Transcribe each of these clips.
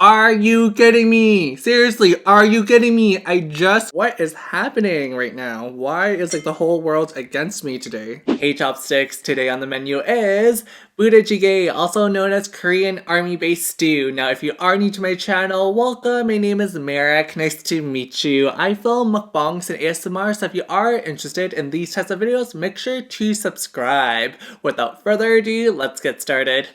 Are you kidding me? Seriously, are you kidding me? What is happening right now? Why is like the whole world against me today? Hey chopsticks, today on the menu is Budae Jjigae, also known as Korean army based stew. Now if you are new to my channel, welcome, my name is Merrick, nice to meet you. I film mukbangs and ASMR, so if you are interested in these types of videos, make sure to subscribe. Without further ado, let's get started.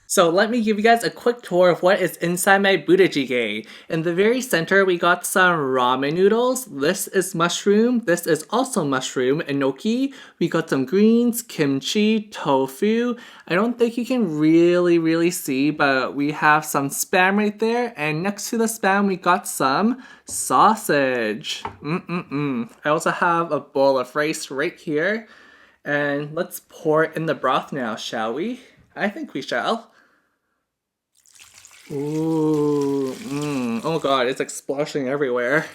So let me give you guys a quick tour of what is inside my Budae Jjigae. In the very center, we got some ramen noodles. This is mushroom. This is also mushroom, enoki. We got some greens, kimchi, tofu. I don't think you can really see, but we have some spam right there. And next to the spam, we got some sausage. I also have a bowl of rice right here. And let's pour it in the broth now, shall we? I think we shall. Ooh, oh god, it's like splashing everywhere.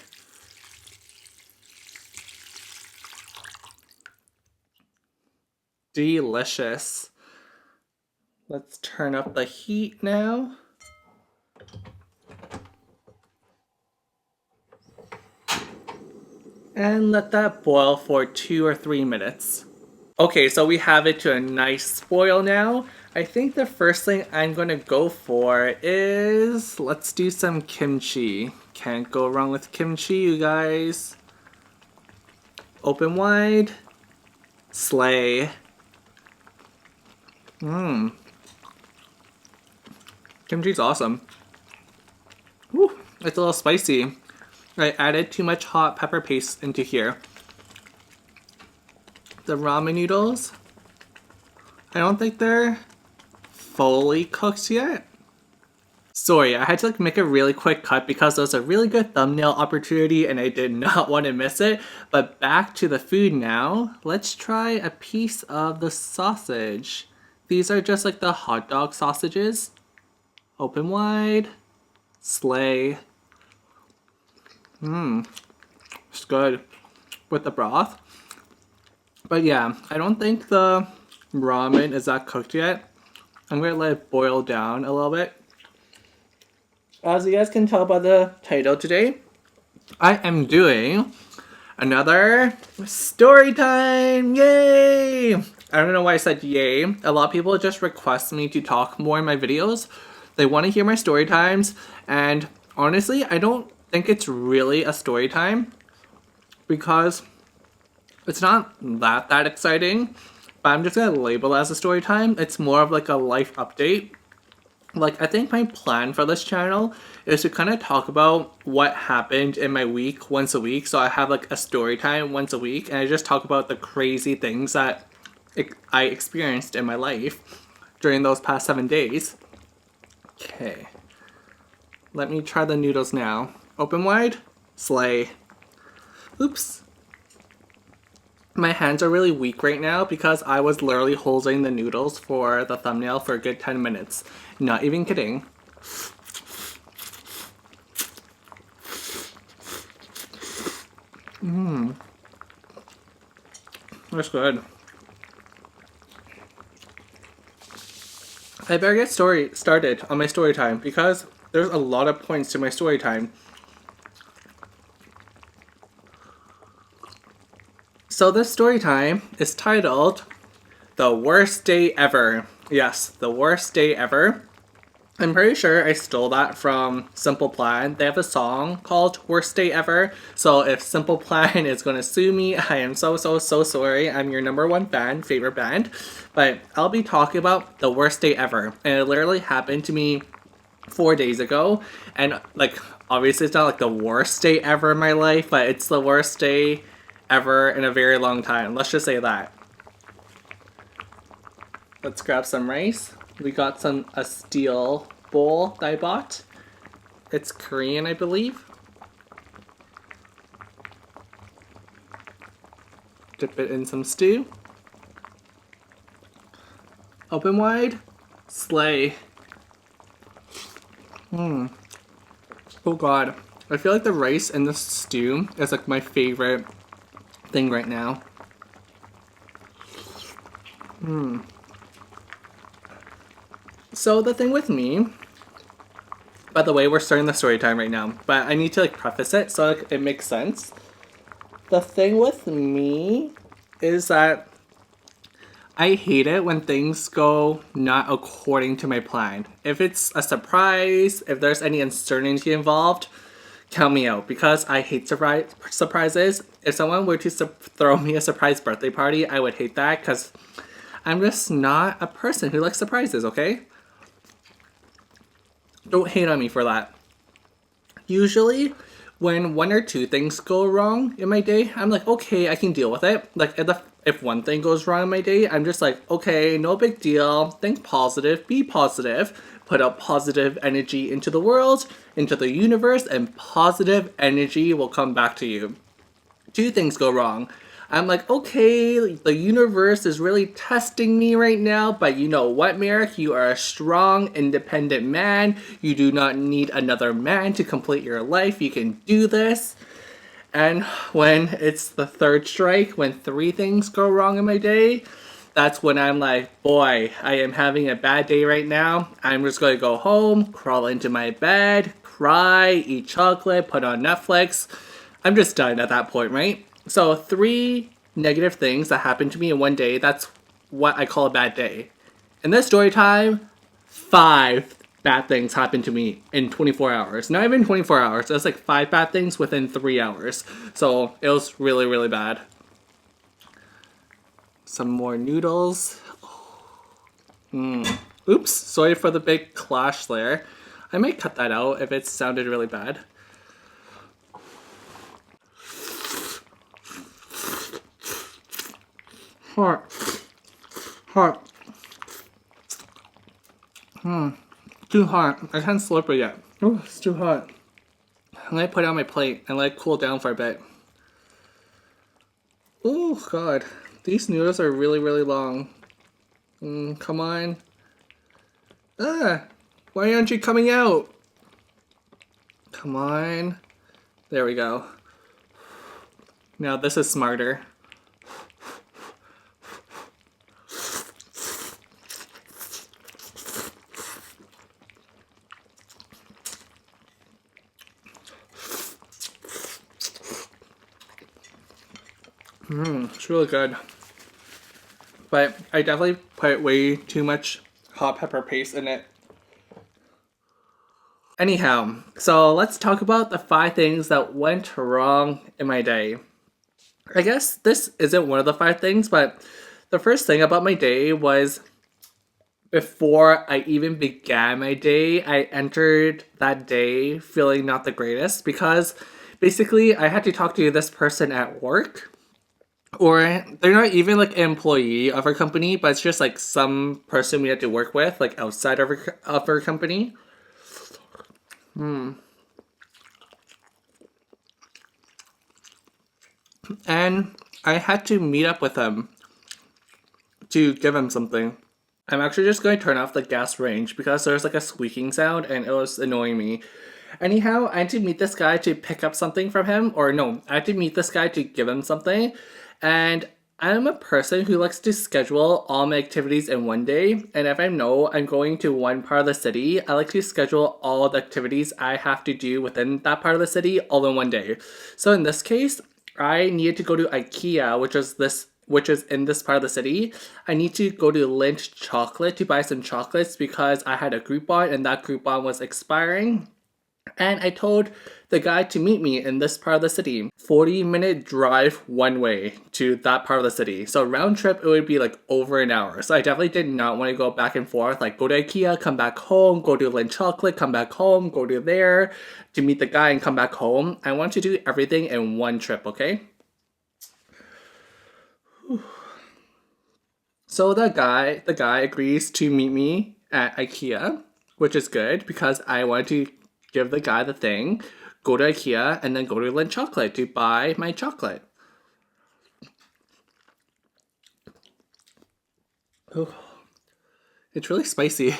Delicious. Let's turn up the heat now. And let that boil for 2 or 3 minutes. Okay, so we have it to a nice boil now. I think the first thing I'm gonna go for is, let's do some kimchi. Can't go wrong with kimchi, you guys. Open wide. Slay. Kimchi's awesome. Woo, it's a little spicy. I added too much hot pepper paste into here. The ramen noodles, I don't think they're fully cooked yet. Sorry, I had to make a really quick cut because there was a really good thumbnail opportunity and I did not want to miss it. But back to the food now. Let's try a piece of the sausage. These are just like the hot dog sausages. Open wide. Slay. It's good with the broth. But yeah, I don't think the ramen is that cooked yet. I'm gonna let it boil down a little bit. As you guys can tell by the title today, I am doing another story time! Yay! I don't know why I said yay. A lot of people just request me to talk more in my videos. They want to hear my story times, and honestly, I don't think it's really a story time because it's not that exciting, but I'm just gonna label it as a story time. It's more of like a life update. Like, I think my plan for this channel is to kind of talk about what happened in my week once a week. So I have like a story time once a week and I just talk about the crazy things that I experienced in my life during those past 7 days. Okay. Let me try the noodles now. Open wide. Slay. Oops. My hands are really weak right now because I was literally holding the noodles for the thumbnail for a good 10 minutes. Not even kidding. That's good. I better get started on my story time because there's a lot of points to my story time. So this story time is titled The Worst Day Ever. Yes, the worst day ever. I'm pretty sure I stole that from Simple Plan. They have a song called Worst Day Ever. So if Simple Plan is going to sue me, I am so sorry. I'm your #1 fan, favorite band. But I'll be talking about the worst day ever. And it literally happened to me 4 days ago. And like, obviously it's not like the worst day ever in my life, but it's the worst day ever in a very long time. Let's just say that. Let's grab some rice. We got a steel bowl that I bought. It's Korean, I believe. Dip it in some stew. Open wide. Slay. Oh god. I feel like the rice in the stew is like my favorite thing right now. So the thing with me By the way, we're starting the story time right now, but I need to like preface it so like, it makes sense. The thing with me is that I hate it when things go not according to my plan. If it's a surprise, if there's any uncertainty involved, count me out because I hate surprises. If someone were to throw me a surprise birthday party, I would hate that because I'm just not a person who likes surprises, okay? Don't hate on me for that. Usually, when one or two things go wrong in my day, I'm like, okay, I can deal with it. Like, if one thing goes wrong in my day, I'm just like, okay, no big deal. Think positive, be positive, put out positive energy into the world, into the universe, and positive energy will come back to you. Two things go wrong. I'm like, okay, the universe is really testing me right now, but you know what, Merrick? You are a strong, independent man. You do not need another man to complete your life. You can do this. And when it's the third strike, when three things go wrong in my day, that's when I'm like, boy, I am having a bad day right now. I'm just going to go home, crawl into my bed, cry, eat chocolate, put on Netflix. I'm just done at that point, right? So three negative things that happened to me in one day, that's what I call a bad day. In this story time, 5 bad things happened to me in 24 hours. Not even 24 hours, it was like 5 bad things within 3 hours. So it was really, really bad. Some more noodles. Oops, sorry for the big clash there. I might cut that out if it sounded really bad. Hot. Too hot. I can't slurp it yet. Oh, it's too hot. I'm gonna put it on my plate and let it cool down for a bit. Oh god. These noodles are really, really long. Come on. Why aren't you coming out? Come on. There we go. Now this is smarter. It's really good. But I definitely put way too much hot pepper paste in it. Anyhow, so let's talk about the 5 things that went wrong in my day. I guess this isn't one of the 5 things, but the first thing about my day was before I even began my day, I entered that day feeling not the greatest because basically I had to talk to this person at work. Or they're not even like an employee of our company, but it's just like some person we had to work with, like outside of our company. And I had to meet up with him to give him something. I'm actually just going to turn off the gas range because there's like a squeaking sound and it was annoying me. Anyhow, I had to meet this guy to pick up something from him, or no, I had to meet this guy to give him something. And I'm a person who likes to schedule all my activities in one day. And if I know I'm going to one part of the city, I like to schedule all the activities I have to do within that part of the city all in one day. So in this case, I needed to go to IKEA, which is in this part of the city. I need to go to Lynch Chocolate to buy some chocolates because I had a Groupon and that Groupon was expiring. And I told the guy to meet me in this part of the city. 40-minute drive one way to that part of the city. So round trip, it would be like over an hour. So I definitely did not want to go back and forth. Like go to IKEA, come back home, go to Lynn Chocolate, come back home, go to there to meet the guy and come back home. I want to do everything in one trip, okay? So the guy agrees to meet me at IKEA, which is good because I want to give the guy the thing, go to IKEA, and then go to Lynn Chocolate to buy my chocolate. Oh, it's really spicy.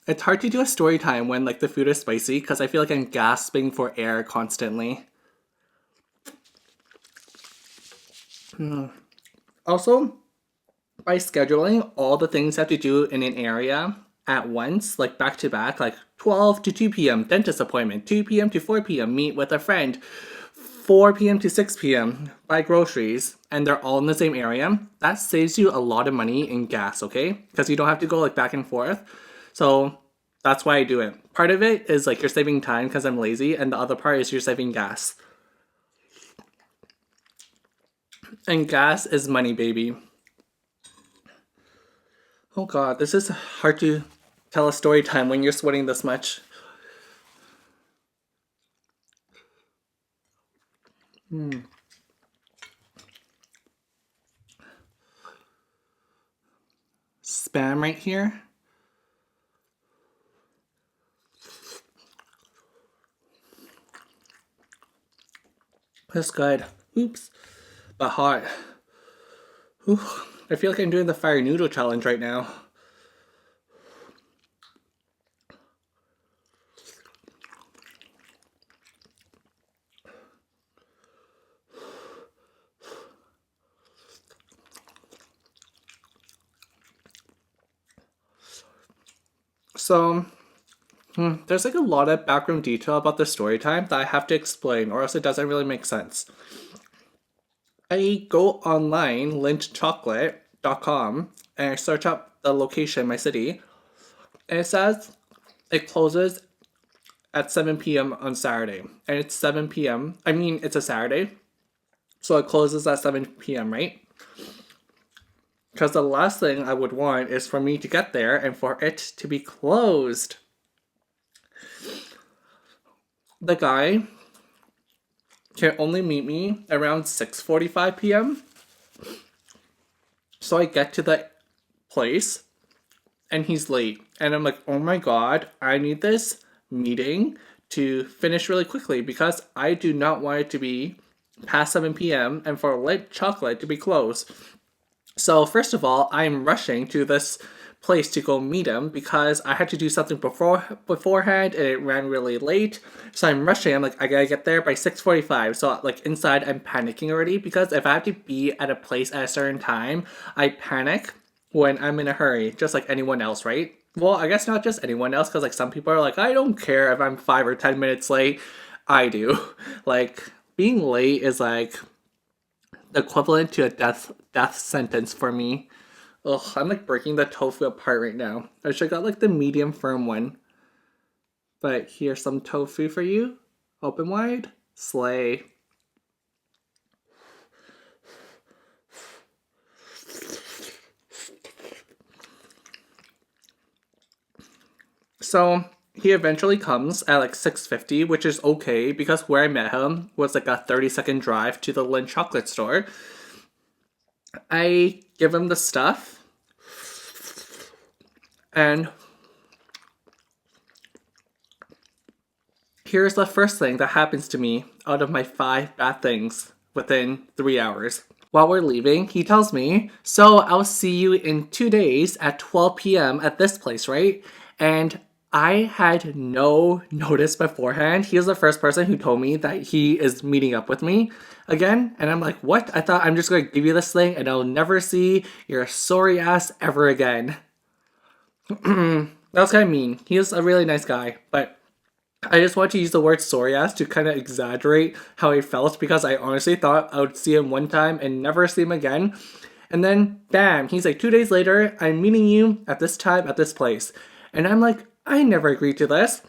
It's hard to do a story time when like the food is spicy because I feel like I'm gasping for air constantly. Also, by scheduling all the things I have to do in an area at once, like back to back, like 12 to 2 p.m. dentist appointment. 2 p.m. to 4 p.m. meet with a friend. 4 p.m. to 6 p.m. buy groceries, and they're all in the same area. That saves you a lot of money in gas, okay? Because you don't have to go like back and forth. So that's why I do it. Part of it is like you're saving time because I'm lazy, and the other part is you're saving gas. And gas is money, baby. Oh god, this is hard to tell a story time when you're sweating this much. Spam right here. That's good. Oops. But hot. Ooh, I feel like I'm doing the fire noodle challenge right now. So, there's like a lot of background detail about the story time that I have to explain, or else it doesn't really make sense. I go online, lintchocolate.com, and I search up the location, my city, and it says it closes at 7 p.m. on Saturday. And it's 7 p.m. I mean, it's a Saturday, so it closes at 7 p.m., right? Because the last thing I would want is for me to get there and for it to be closed. The guy can only meet me around 6:45 p.m. So I get to the place and he's late. And I'm like, oh my god, I need this meeting to finish really quickly because I do not want it to be past 7 p.m. and for Lint Chocolate to be closed. So first of all, I'm rushing to this place to go meet him because I had to do something beforehand and it ran really late. So I'm rushing. I'm like, I gotta get there by 6:45. So like inside I'm panicking already because if I have to be at a place at a certain time, I panic when I'm in a hurry, just like anyone else, right? Well, I guess not just anyone else, because like some people are like, I don't care if I'm 5 or 10 minutes late. I do. Like being late is like equivalent to a death sentence for me. Ugh, I'm like breaking the tofu apart right now. I should have got like the medium firm one. But here's some tofu for you. Open wide. Slay. So he eventually comes at like 6:50, which is okay because where I met him was like a 30-second drive to the Lint Chocolate store. I give him the stuff, and here's the first thing that happens to me out of my 5 bad things within 3 hours. While we're leaving, he tells me, so I'll see you in 2 days at 12 p.m. at this place, right? And I had no notice beforehand. He was the first person who told me that he is meeting up with me again. And I'm like, what? I thought I'm just going to give you this thing and I'll never see your sorry ass ever again. That was kind of mean. He is a really nice guy, but I just want to use the word sorry ass to kind of exaggerate how I felt because I honestly thought I would see him one time and never see him again. And then, bam, he's like, 2 days later, I'm meeting you at this time at this place. And I'm like, I never agreed to this.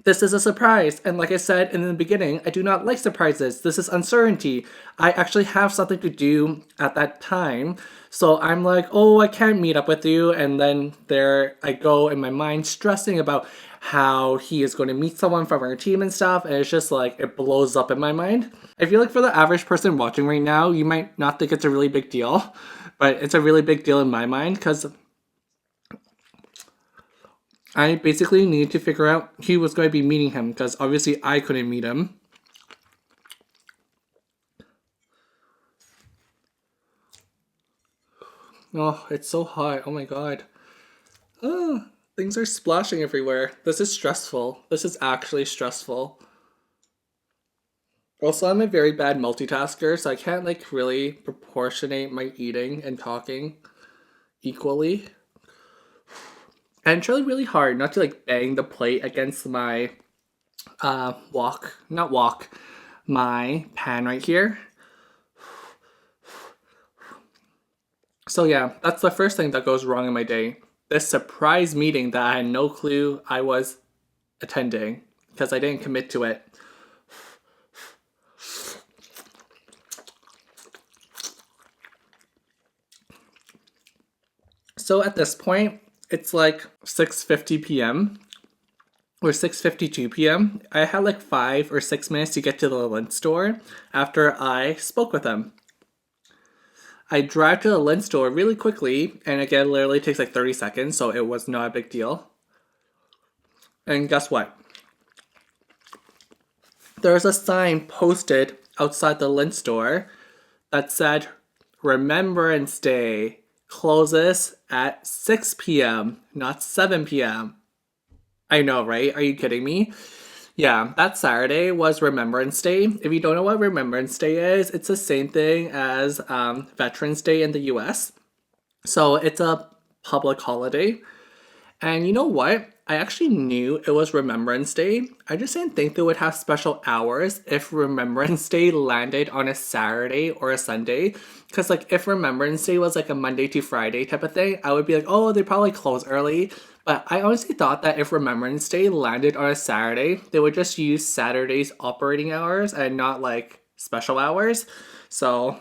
This is a surprise. And like I said in the beginning, I do not like surprises. This is uncertainty. I actually have something to do at that time. So I'm like, oh, I can't meet up with you. And then there I go in my mind stressing about how he is going to meet someone from our team and stuff. And it's just like, it blows up in my mind. I feel like for the average person watching right now, you might not think it's a really big deal. But it's a really big deal in my mind because I basically needed to figure out who was going to be meeting him because obviously I couldn't meet him. Oh, it's so hot. Oh my god. Oh, things are splashing everywhere. This is stressful. This is actually stressful. Also, I'm a very bad multitasker, so I can't like really proportionate my eating and talking equally. And it's really, really hard not to like bang the plate against my my pan right here. So yeah, that's the first thing that goes wrong in my day. This surprise meeting that I had no clue I was attending because I didn't commit to it. So at this point, it's like 6:50 p.m. or 6:52 p.m. I had like 5 or 6 minutes to get to the lunch store after I spoke with him. I drive to the lunch store really quickly, and again, literally takes like 30 seconds, so it was not a big deal. And guess what? There's a sign posted outside the lunch store that said Remembrance Day closes at 6 p.m., not 7 p.m. I know, right? Are you kidding me? Yeah, that Saturday was Remembrance Day. If you don't know what Remembrance Day is, it's the same thing as Veterans Day in the US. So it's a public holiday. And you know what? I actually knew it was Remembrance Day. I just didn't think they would have special hours if Remembrance Day landed on a Saturday or a Sunday. Because, like, if Remembrance Day was like a Monday to Friday type of thing, I would be like, oh, they probably close early. But I honestly thought that if Remembrance Day landed on a Saturday, they would just use Saturday's operating hours and not like special hours. So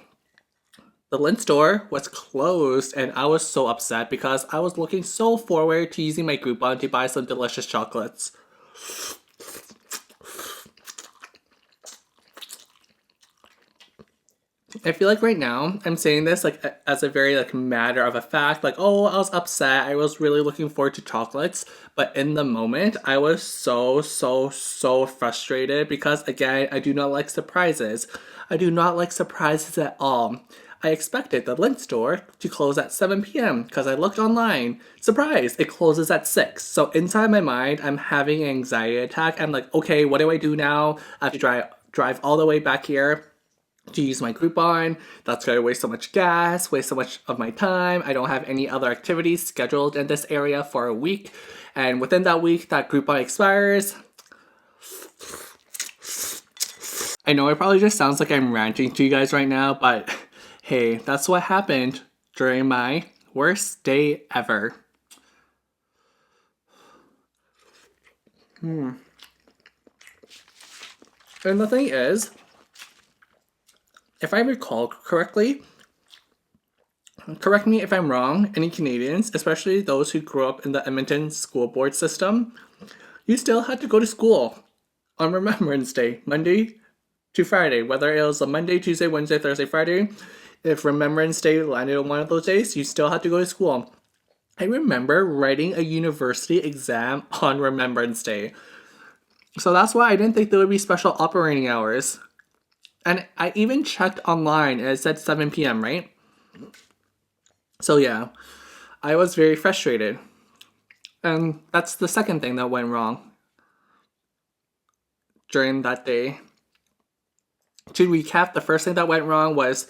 the Lint store was closed, and I was so upset because I was looking so forward to using my Groupon to buy some delicious chocolates. I feel like right now I'm saying this like as a very like matter of a fact, like, oh, I was upset. I was really looking forward to chocolates, but in the moment I was so frustrated because again, I do not like surprises. I do not like surprises at all. I expected the Lint store to close at 7 p.m. because I looked online. Surprise, it closes at 6. So inside my mind, I'm having an anxiety attack. I'm like, okay, what do I do now? I have to drive all the way back here to use my Groupon. That's going to waste so much gas, waste so much of my time. I don't have any other activities scheduled in this area for a week. And within that week, that Groupon expires. I know it probably just sounds like I'm ranting to you guys right now, but hey, that's what happened during my worst day ever. And the thing is, if I recall correctly, correct me if I'm wrong, any Canadians, especially those who grew up in the Edmonton school board system, you still had to go to school on Remembrance Day, Monday to Friday, whether it was a Monday, Tuesday, Wednesday, Thursday, Friday. If Remembrance Day landed on one of those days, you still had to go to school. I remember writing a university exam on Remembrance Day. So that's why I didn't think there would be special operating hours. And I even checked online and it said 7 p.m., right? So yeah, I was very frustrated. And that's the second thing that went wrong during that day. To recap, the first thing that went wrong was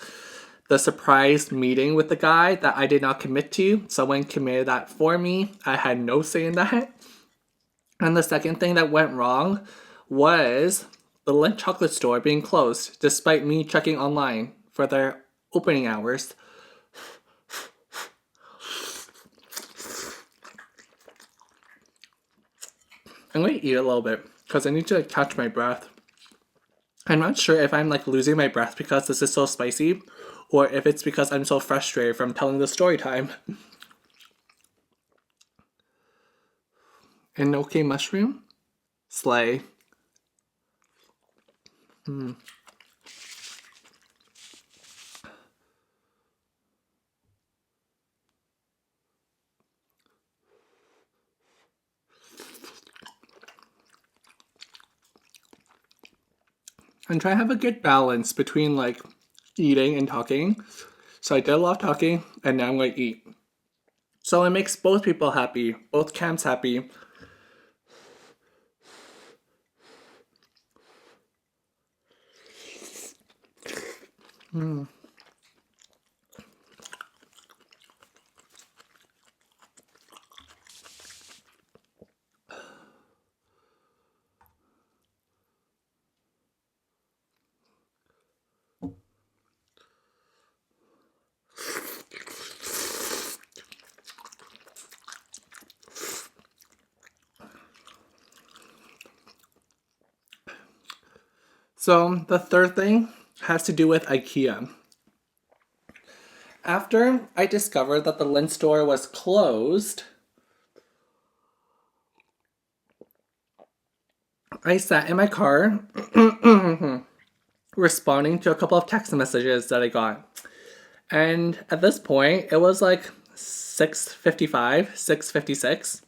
the surprise meeting with the guy that I did not commit to. Someone committed that for me. I had no say in that. And the second thing that went wrong was the Lindt chocolate store being closed, despite me checking online for their opening hours. I'm going to eat a little bit because I need to catch my breath. I'm not sure if I'm like losing my breath because this is so spicy or if it's because I'm so frustrated from telling the story time. Enoki mushroom? Slay. And try to have a good balance between like eating and talking. So I did a lot of talking and now I'm going to eat. So it makes both people happy, both camps happy. So the third thing has to do with IKEA. After I discovered that the Lindt store was closed, I sat in my car responding to a couple of text messages that I got. And at this point, it was like 6:55, 6:56.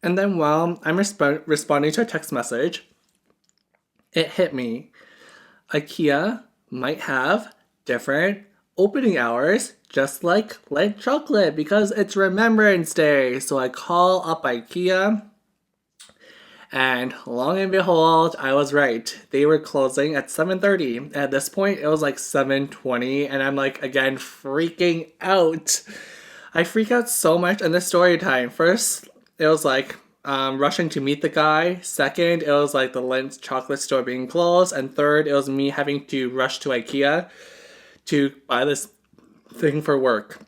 And then while I'm responding to a text message, it hit me. IKEA might have different opening hours, just like Lindt chocolate, because it's Remembrance Day. So I call up IKEA, and long and behold, I was right. They were closing at 7:30. At this point, it was like 7:20, and I'm like, again, freaking out. I freak out so much in this story time. First, it was like rushing to meet the guy. Second, it was like the Lindt chocolate store being closed. And third, it was me having to rush to IKEA to buy this thing for work.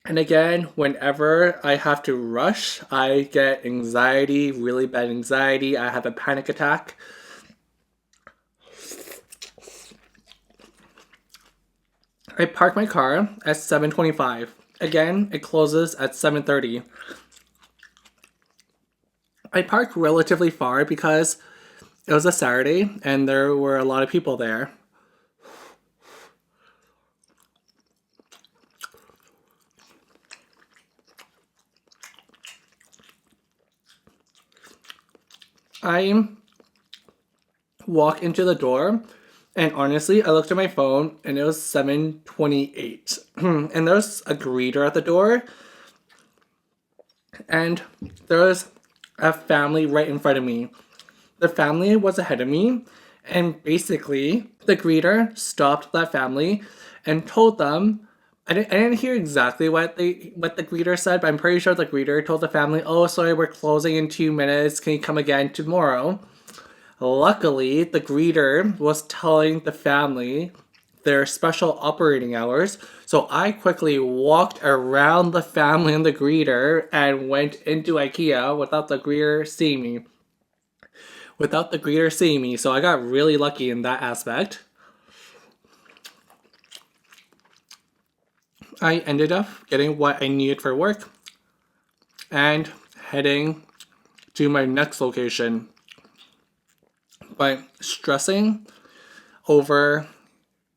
And again, whenever I have to rush, I get anxiety, really bad anxiety. I have a panic attack. I park my car at 7:25. Again, it closes at 7:30. I parked relatively far because it was a Saturday and there were a lot of people there. I walk into the door, and honestly, I looked at my phone and it was 7:28. And there's a greeter at the door, and there was a family right in front of me. The family was ahead of me, and basically, the greeter stopped that family and told them. I didn't hear exactly what the greeter said, but I'm pretty sure the greeter told the family, "Oh, sorry, we're closing in 2 minutes. Can you come again tomorrow?" Luckily, the greeter was telling the family their special operating hours, so I quickly walked around the family and the greeter and went into IKEA without the greeter seeing me. So I got really lucky in that aspect. I ended up getting what I needed for work and heading to my next location. But stressing over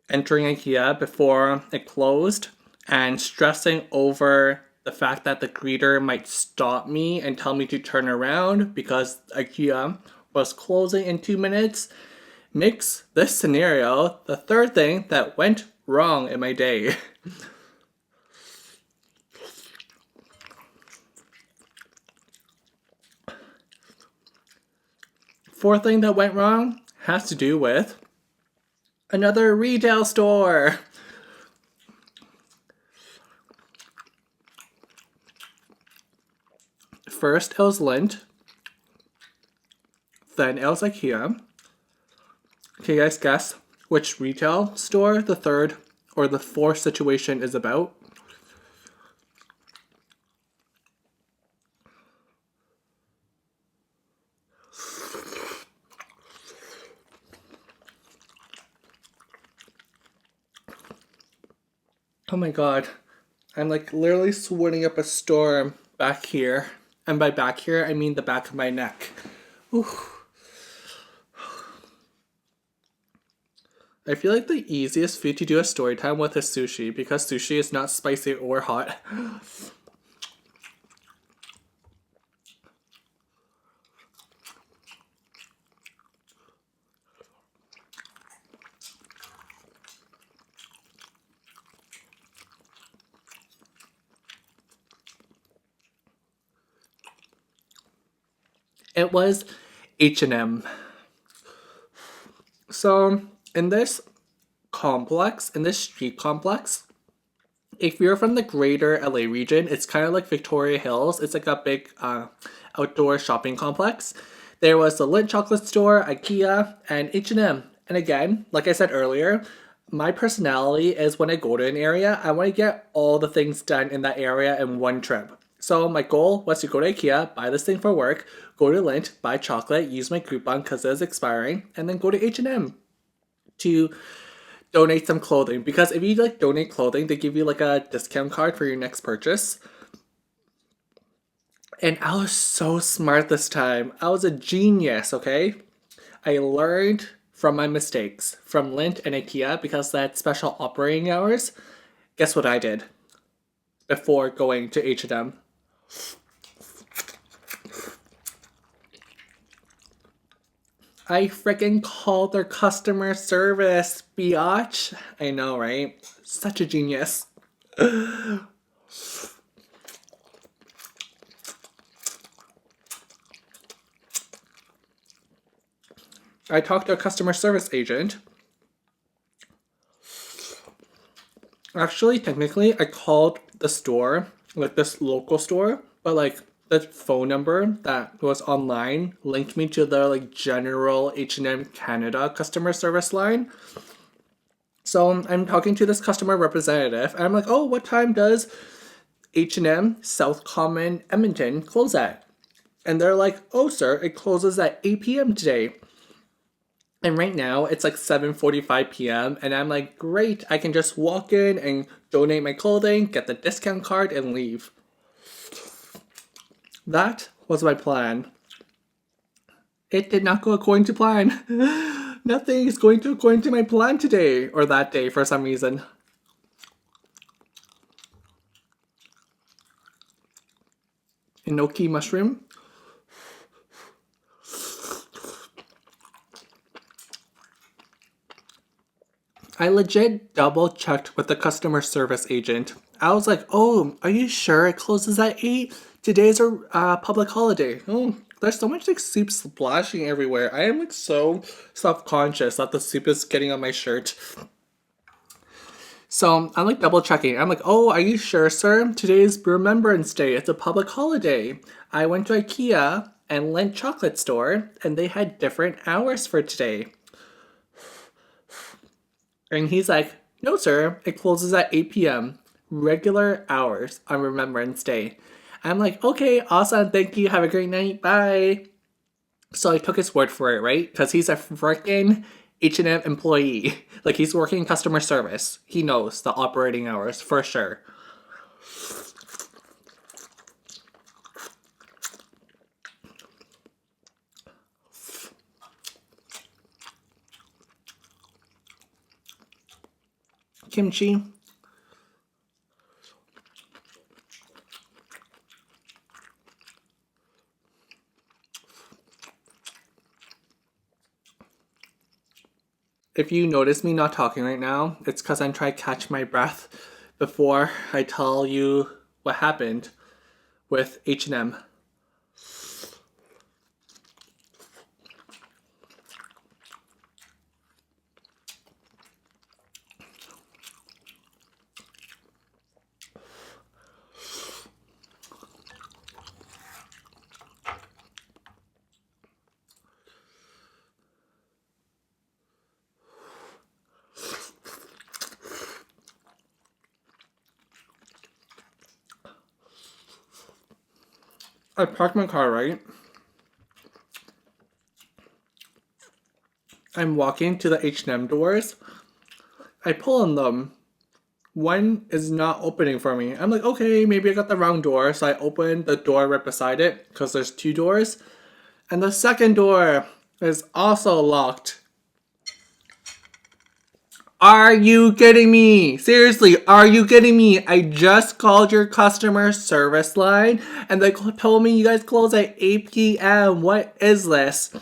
entering IKEA before it closed and stressing over the fact that the greeter might stop me and tell me to turn around because IKEA was closing in 2 minutes makes this scenario the third thing that went wrong in my day. Fourth thing that went wrong has to do with another retail store. First, it was Lindt. Then it was IKEA. Can you guys guess which retail store the third or the fourth situation is about? Oh my god. I'm like literally sweating up a storm back here. And by back here, I mean the back of my neck. Whew. I feel like the easiest food to do a story time with is sushi because sushi is not spicy or hot. It was H&M. So in this street complex, if you're from the greater LA region, it's kind of like Victoria Hills. It's like a big outdoor shopping complex. There was the Lindt chocolate store, IKEA, and H&M. And again, like I said earlier, My personality is when I go to an area, I want to get all the things done in that area in one trip. So my goal was to go to IKEA, buy this thing for work, go to Lindt, buy chocolate, use my coupon because it's expiring, and then go to H&M to donate some clothing. Because if you like donate clothing, they give you like a discount card for your next purchase. And I was so smart this time. I was a genius, okay? I learned from my mistakes from Lindt and IKEA because they had special operating hours. Guess what I did before going to H&M? I freaking called their customer service, biatch. I know, right? Such a genius. I talked to a customer service agent. Actually, technically, I called the store, like this local store, but like the phone number that was online linked me to the like general H&M Canada customer service line. So I'm talking to this customer representative, and I'm like, "Oh, what time does H&M South Common Edmonton close at?" And they're like, "Oh, sir, it closes at 8 p.m. today." And right now it's like 7:45 p.m. and I'm like, great, I can just walk in and donate my clothing, get the discount card, and leave. That was my plan. It did not go according to plan. Nothing is going to according to my plan today or that day for some reason. Enoki mushroom. I legit double checked with the customer service agent. I was like, "Oh, are you sure it closes at 8? Today's a public holiday." Oh, there's so much like soup splashing everywhere. I am like so self-conscious that the soup is getting on my shirt. So I'm like double checking. I'm like, "Oh, are you sure, sir? Today's Remembrance Day. It's a public holiday." I went to IKEA and Lindt Chocolate Store, and they had different hours for today. And he's like, "No, sir, it closes at 8 p.m. Regular hours on Remembrance Day." I'm like, "Okay, awesome, thank you, have a great night, bye." So I took his word for it, right? Because he's a freaking H&M employee. Like, he's working customer service. He knows the operating hours for sure. Kimchi. If you notice me not talking right now, it's because I'm trying to catch my breath before I tell you what happened with H&M. I parked my car, right? I'm walking to the H&M doors. I pull on them. One is not opening for me. I'm like, okay, maybe I got the wrong door. So I open the door right beside it because there's two doors. And the second door is also locked. Are you kidding me? Seriously, are you kidding me? I just called your customer service line and they told me you guys close at 8 p.m. What is this?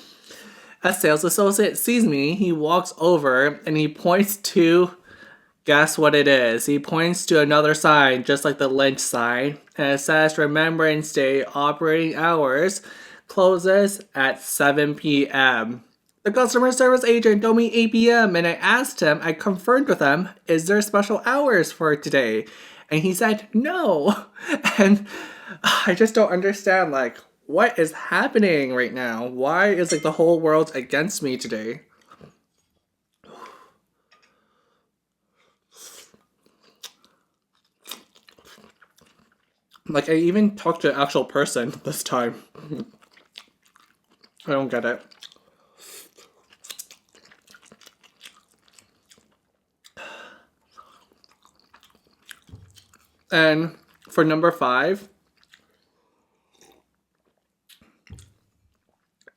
A sales associate sees me, he walks over and he points to, guess what it is? He points to another sign, just like the Lindt sign, and it says Remembrance Day operating hours closes at 7 p.m. The customer service agent told me 8 p.m. and I asked him, I confirmed with him, is there special hours for today? And he said no. And I just don't understand, like, what is happening right now? Why is like the whole world against me today? Like, I even talked to an actual person this time. I don't get it. And for number 5,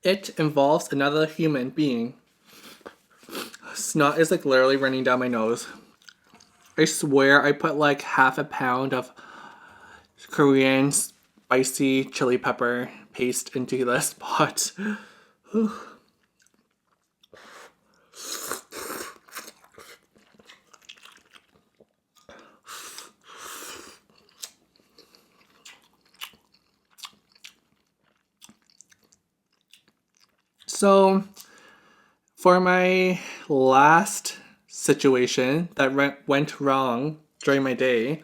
it involves another human being. Snot is like literally running down my nose. I swear I put like half a pound of Korean spicy chili pepper paste into this pot. So, for my last situation that went wrong during my day,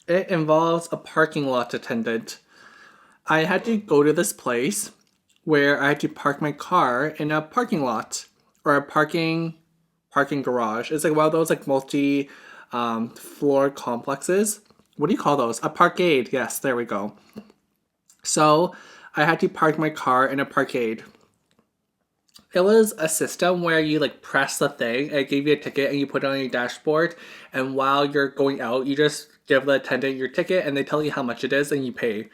it involves a parking lot attendant. I had to go to this place where I had to park my car in a parking lot or a parking garage. It's like one of those like multi floor complexes. What do you call those? A parkade. Yes, there we go. So I had to park my car in a parkade. It was a system where you like press the thing and it gave you a ticket and you put it on your dashboard, and while you're going out you just give the attendant your ticket and they tell you how much it is and you pay.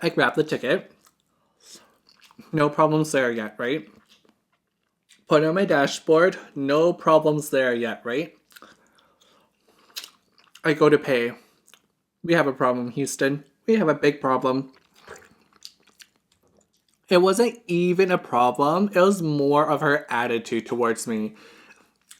I grabbed the ticket. No problems there yet, right? Put it on my dashboard. No problems there yet, right? I go to pay. We have a problem, Houston. We have a big problem. It wasn't even a problem. It was more of her attitude towards me.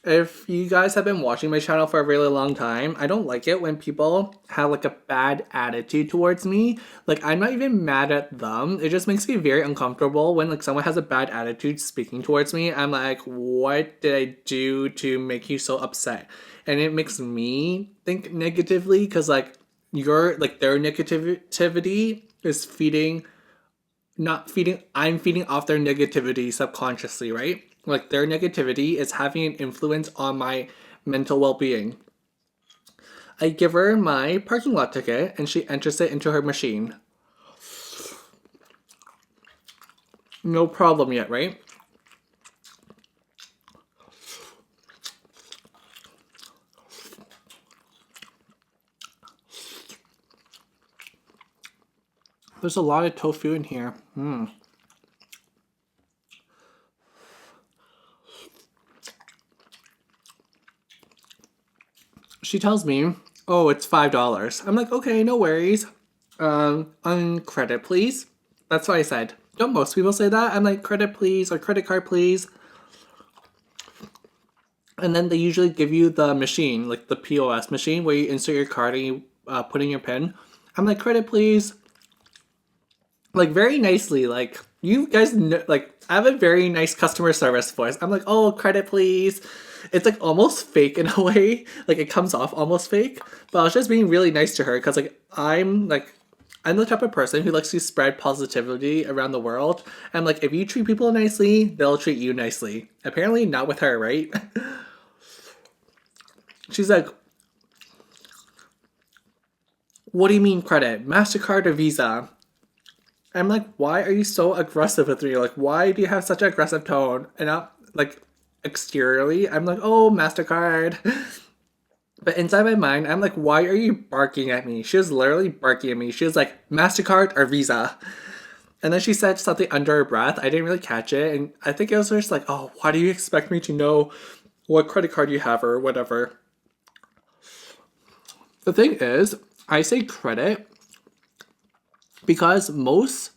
If you guys have been watching my channel for a really long time, I don't like it when people have like a bad attitude towards me. Like, I'm not even mad at them. It just makes me very uncomfortable when like someone has a bad attitude speaking towards me. I'm like, what did I do to make you so upset? And it makes me think negatively because like their negativity is I'm feeding off their negativity subconsciously, right? Like their negativity is having an influence on my mental well-being. I give her my parking lot ticket and she enters it into her machine. No problem yet, right? There's a lot of tofu in here. She tells me, oh, it's $5. I'm like, okay, no worries. On credit, please. That's what I said. Don't most people say that? I'm like, credit, please, or credit card, please. And then they usually give you the machine, like the POS machine, where you insert your card and you put in your PIN. I'm like, credit, please. Like, very nicely. Like, you guys know, like, I have a very nice customer service voice. I'm like, oh, credit, please. It's like almost fake in a way. Like, it comes off almost fake. But I was just being really nice to her because, like, I'm the type of person who likes to spread positivity around the world. And, like, if you treat people nicely, they'll treat you nicely. Apparently, not with her, right? She's like, what do you mean credit? MasterCard or Visa? I'm like, why are you so aggressive with me? Like, why do you have such an aggressive tone? And I'm like, exteriorly, I'm like, oh, MasterCard. But inside my mind, I'm like, why are you barking at me? She was literally barking at me. She was like, MasterCard or Visa? And then she said something under her breath. I didn't really catch it. And I think it was just like, oh, why do you expect me to know what credit card you have or whatever? The thing is, I say credit because most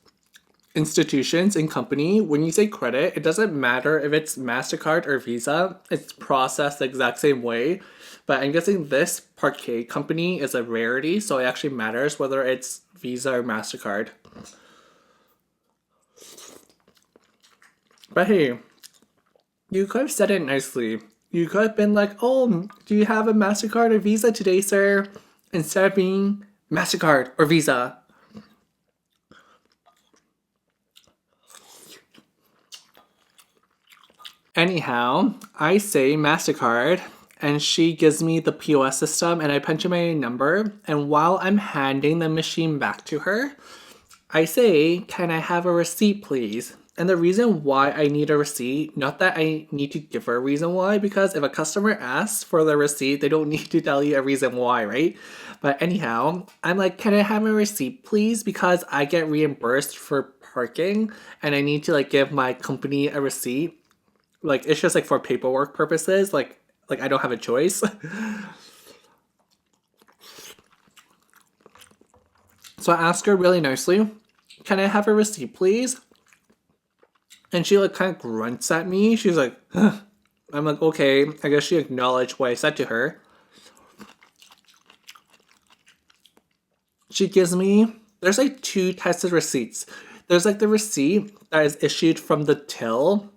institutions and company, when you say credit, it doesn't matter if it's MasterCard or Visa. It's processed the exact same way. But I'm guessing this parquet company is a rarity, so it actually matters whether it's Visa or MasterCard. But hey, you could have said it nicely. You could have been like, oh, do you have a MasterCard or Visa today, sir? Instead of being MasterCard or Visa. Anyhow, I say MasterCard, and she gives me the POS system and I punch in my number, and while I'm handing the machine back to her, I say, "Can I have a receipt, please?" And the reason why I need a receipt, not that I need to give her a reason why, because if a customer asks for the receipt, they don't need to tell you a reason why, right? But anyhow, I'm like, "Can I have a receipt, please?" Because I get reimbursed for parking and I need to like give my company a receipt. Like it's just like for paperwork purposes, like I don't have a choice. So I ask her really nicely, "Can I have a receipt, please?" And she like kind of grunts at me. She's like, "Huh." I'm like, okay, I guess she acknowledged what I said to her. She gives me, there's like two types of receipts. There's like the receipt that is issued from the till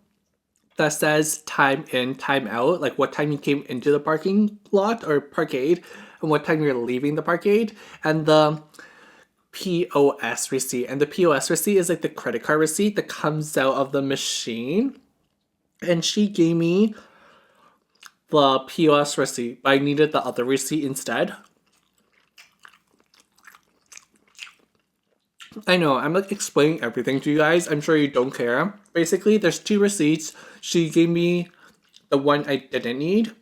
that says time in, time out, like what time you came into the parking lot or parkade and what time you're leaving the parkade, and the POS receipt. And the POS receipt is like the credit card receipt that comes out of the machine. And she gave me the POS receipt, but I needed the other receipt instead. I know, I'm like explaining everything to you guys. I'm sure you don't care. Basically, there's two receipts. She gave me the one I didn't need.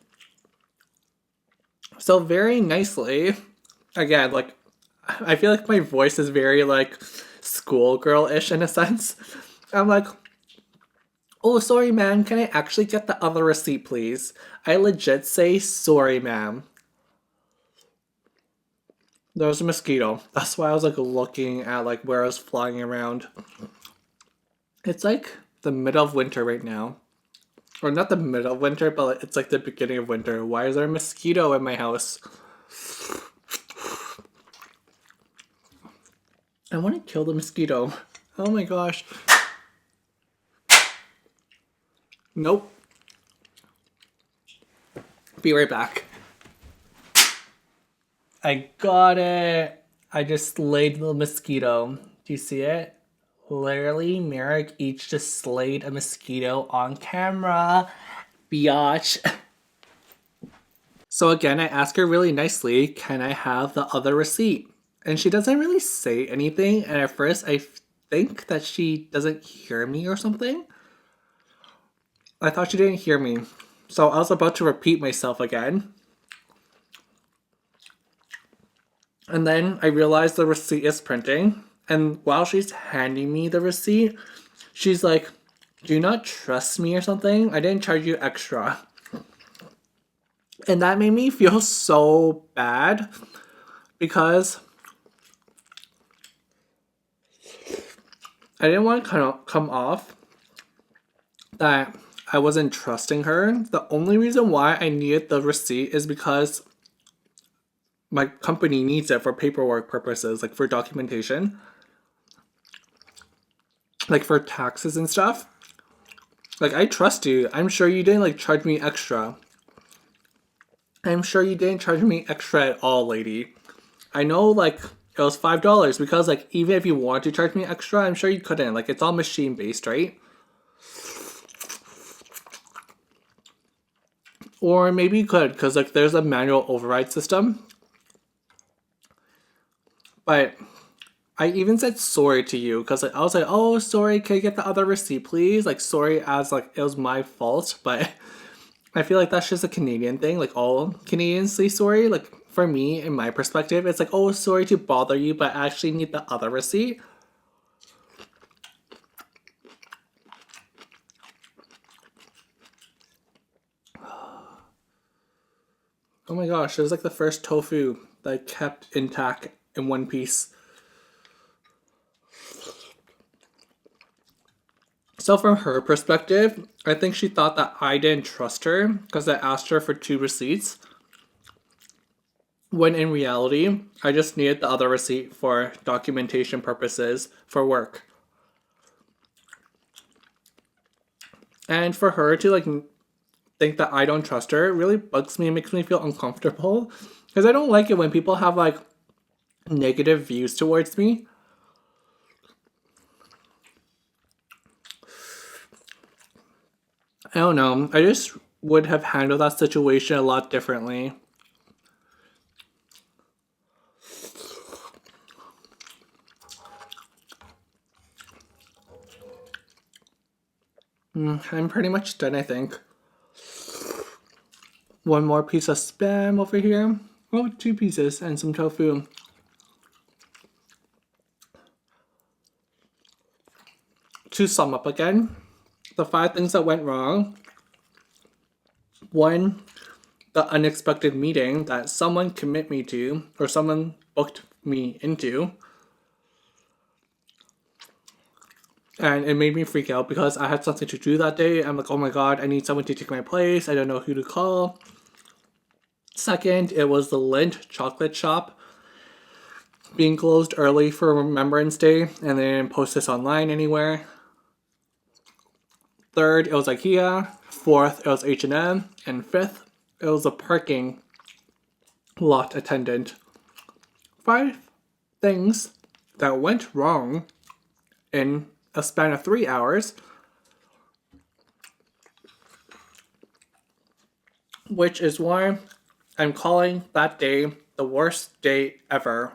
So very nicely, again, like I feel like my voice is very like schoolgirl-ish in a sense. I'm like, "Oh, sorry, ma'am. Can I actually get the other receipt, please?" I legit say, "Sorry, ma'am." There was a mosquito. That's why I was like looking at like where I was flying around. It's like the middle of winter right now. Or not the middle of winter, but it's like the beginning of winter. Why is there a mosquito in my house? I want to kill the mosquito. Oh my gosh. Nope. Be right back. I got it. I just slayed the mosquito. Do you see it? Literally, MerrickEats just slayed a mosquito on camera. Biatch. So again, I ask her really nicely, "Can I have the other receipt?" And she doesn't really say anything. And at first, I think that she doesn't hear me or something. I thought she didn't hear me. So I was about to repeat myself again. And then I realized the receipt is printing. And while she's handing me the receipt, she's like, "Do you not trust me or something? I didn't charge you extra." And that made me feel so bad because I didn't want to come off that I wasn't trusting her. The only reason why I needed the receipt is because my company needs it for paperwork purposes, like for documentation, like for taxes and stuff. Like, I trust you. I'm sure you didn't like charge me extra. I'm sure you didn't charge me extra at all, lady. I know like it was $5 because like even if you wanted to charge me extra, I'm sure you couldn't. Like it's all machine based, right? Or maybe you could, because like there's a manual override system. But I even said sorry to you because like, I was like, "Oh, sorry, can I get the other receipt, please?" Like sorry as like it was my fault, but I feel like that's just a Canadian thing. Like all Canadians say sorry. Like for me, in my perspective, it's like, "Oh, sorry to bother you, but I actually need the other receipt." Oh my gosh, it was like the first tofu that I kept intact in one piece. So from her perspective, I think she thought that I didn't trust her because I asked her for two receipts. When in reality, I just needed the other receipt for documentation purposes for work. And for her to like think that I don't trust her really bugs me and makes me feel uncomfortable because I don't like it when people have like negative views towards me. I don't know. I just would have handled that situation a lot differently. I'm pretty much done, I think. One more piece of spam over here. Oh, 2 pieces and some tofu. To sum up again, the 5 things that went wrong. 1, the unexpected meeting that someone commit me to, or someone booked me into. And it made me freak out because I had something to do that day. I'm like, oh my god, I need someone to take my place. I don't know who to call. Second, it was the Lindt chocolate shop being closed early for Remembrance Day, and they didn't post this online anywhere. Third, it was IKEA. Fourth, it was H&M. And fifth, it was a parking lot attendant. 5 things that went wrong in a span of 3 hours, which is why I'm calling that day the worst day ever.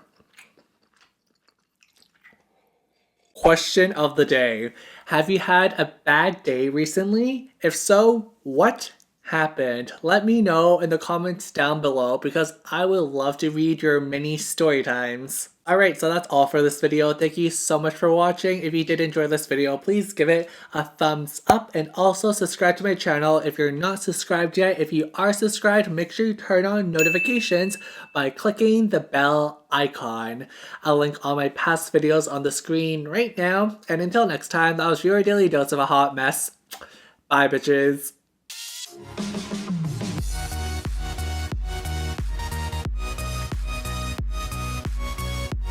Question of the day. Have you had a bad day recently? If so, what happened? Let me know in the comments down below because I would love to read your mini story times. Alright, so that's all for this video. Thank you so much for watching. If you did enjoy this video, please give it a thumbs up and also subscribe to my channel if you're not subscribed yet. If you are subscribed, make sure you turn on notifications by clicking the bell icon. I'll link all my past videos on the screen right now. And until next time, that was your daily dose of a hot mess. Bye, bitches.